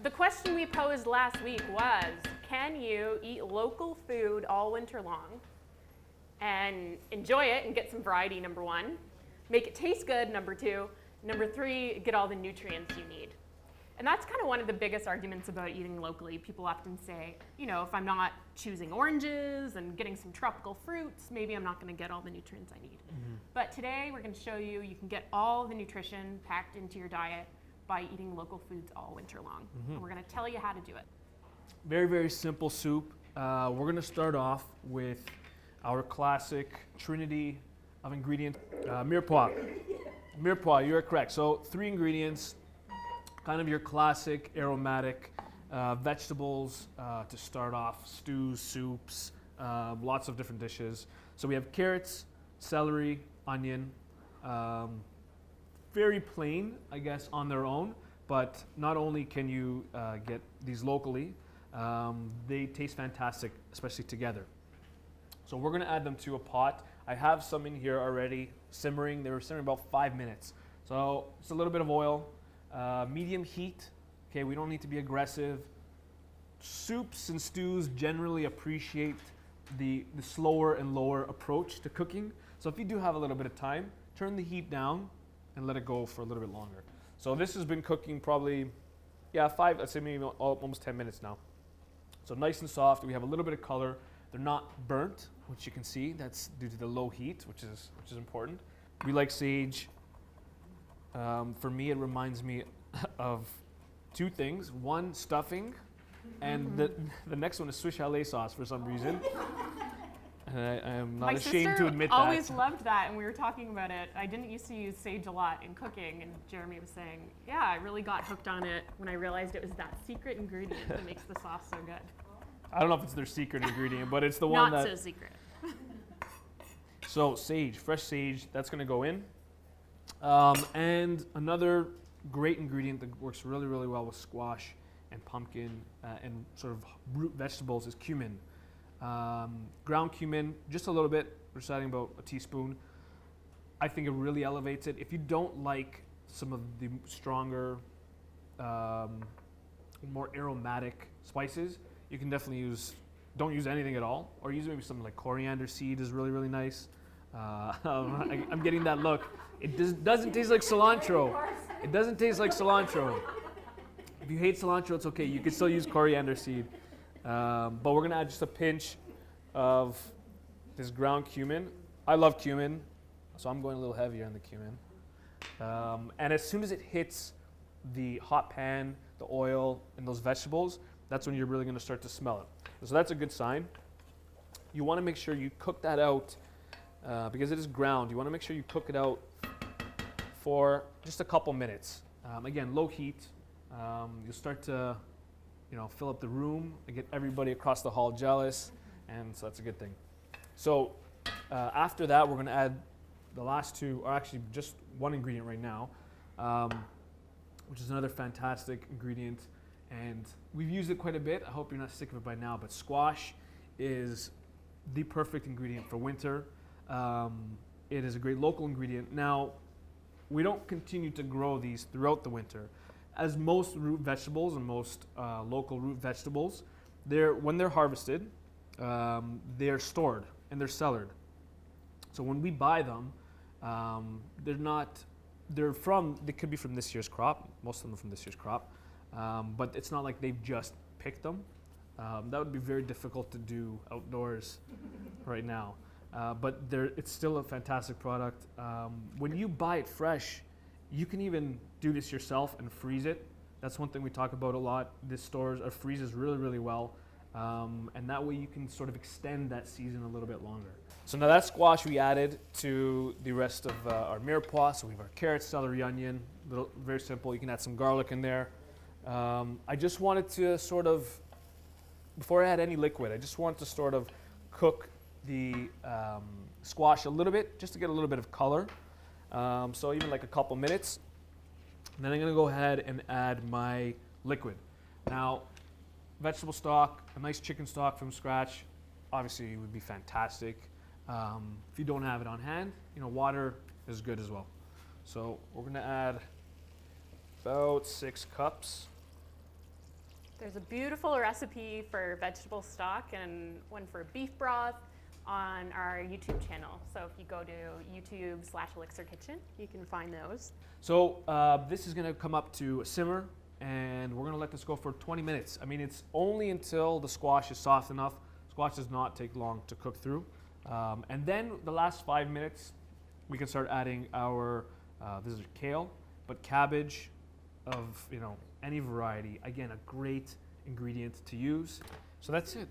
The question we posed last week was, can you eat local food all winter long and enjoy it and get some variety, number one, make it taste good, number two, number three, get all the nutrients you need. And that's kind of one of the biggest arguments about eating locally. People often say, you know, if I'm not choosing oranges and getting some tropical fruits, maybe I'm not going to get all the nutrients I need. But today we're going to show you can get all the nutrition packed into your diet by eating local foods all winter long. And we're going to tell you how to do it. Very, very simple soup. We're going to start off with our classic trinity of ingredients. Mirepoix. Mirepoix, you're correct. So 3 ingredients, kind of your classic aromatic vegetables to start off, stews, soups, lots of different dishes. So we have carrots, celery, onion, very plain, I guess, on their own, but not only can you get these locally, they taste fantastic, especially together. So we're going to add them to a pot. I have some in here already simmering. They were simmering about 5 minutes. So just a little bit of oil, medium heat. Okay, we don't need to be aggressive. Soups and stews generally appreciate the slower and lower approach to cooking. So if you do have a little bit of time, turn the heat down and let it go for a little bit longer. So this has been cooking probably, let's say maybe almost 10 minutes now. So nice and soft. We have a little bit of color. They're not burnt, which you can see. That's due to the low heat, which is important. We like sage. For me, it reminds me of 2 things. One, stuffing, and the next one is Swiss chalet sauce for some reason. And I am not ashamed to admit that. My sister always loved that, and we were talking about it. I didn't used to use sage a lot in cooking, and Jeremy was saying, yeah, I really got hooked on it when I realized it was that secret ingredient that makes the sauce so good. I don't know if it's their secret ingredient, but it's the one Not that... so secret. So sage, fresh sage, that's going to go in. And another great ingredient that works really, really well with squash and pumpkin and sort of root vegetables is cumin. Ground cumin, just a little bit. We're just adding about a teaspoon. I think it really elevates it. If you don't like some of the stronger, more aromatic spices, you can definitely don't use anything at all, or use maybe something like coriander seed is really, really nice. I'm getting that look. It doesn't taste like cilantro. It doesn't taste like cilantro. If you hate cilantro, it's okay. You can still use coriander seed. But we're going to add just a pinch of this ground cumin. I love cumin, so I'm going a little heavier on the cumin. And as soon as it hits the hot pan, the oil, and those vegetables, that's when you're really going to start to smell it. So that's a good sign. You want to make sure you cook that out because it is ground. You want to make sure you cook it out for just a couple minutes. Again, low heat. You'll start to fill up the room and get everybody across the hall jealous, and so that's a good thing. So after that, we're going to add the last 2, or actually just one ingredient right now, which is another fantastic ingredient, and we've used it quite a bit. I hope you're not sick of it by now, but squash is the perfect ingredient for winter. It is a great local ingredient. Now, we don't continue to grow these throughout the winter. As most root vegetables and most local root vegetables, when they're harvested, they're stored and they're cellared. So when we buy them, they could be from this year's crop. Most of them are from this year's crop, but it's not like they've just picked them. That would be very difficult to do outdoors right now. But it's still a fantastic product. When you buy it fresh, you can even do this yourself and freeze it. That's one thing we talk about a lot. This stores or freezes really, really well. And that way you can sort of extend that season a little bit longer. So now that squash we added to the rest of our mirepoix. So we have our carrots, celery, onion, very simple. You can add some garlic in there. I just wanted to sort of, before I add any liquid, I just wanted to sort of cook the squash a little bit, just to get a little bit of color. So even like a couple minutes. And then I'm going to go ahead and add my liquid. Now, vegetable stock, a nice chicken stock from scratch, obviously would be fantastic. If you don't have it on hand, water is good as well. So we're going to add about 6 cups There's a beautiful recipe for vegetable stock and one for beef broth on our YouTube channel. So if you go to YouTube/Elixir Kitchen, you can find those. So this is gonna come up to a simmer, and we're gonna let this go for 20 minutes. I mean, it's only until the squash is soft enough. Squash does not take long to cook through. And then the last 5 minutes, we can start adding our, this is kale, but cabbage of, any variety. Again, a great ingredient to use. So that's it.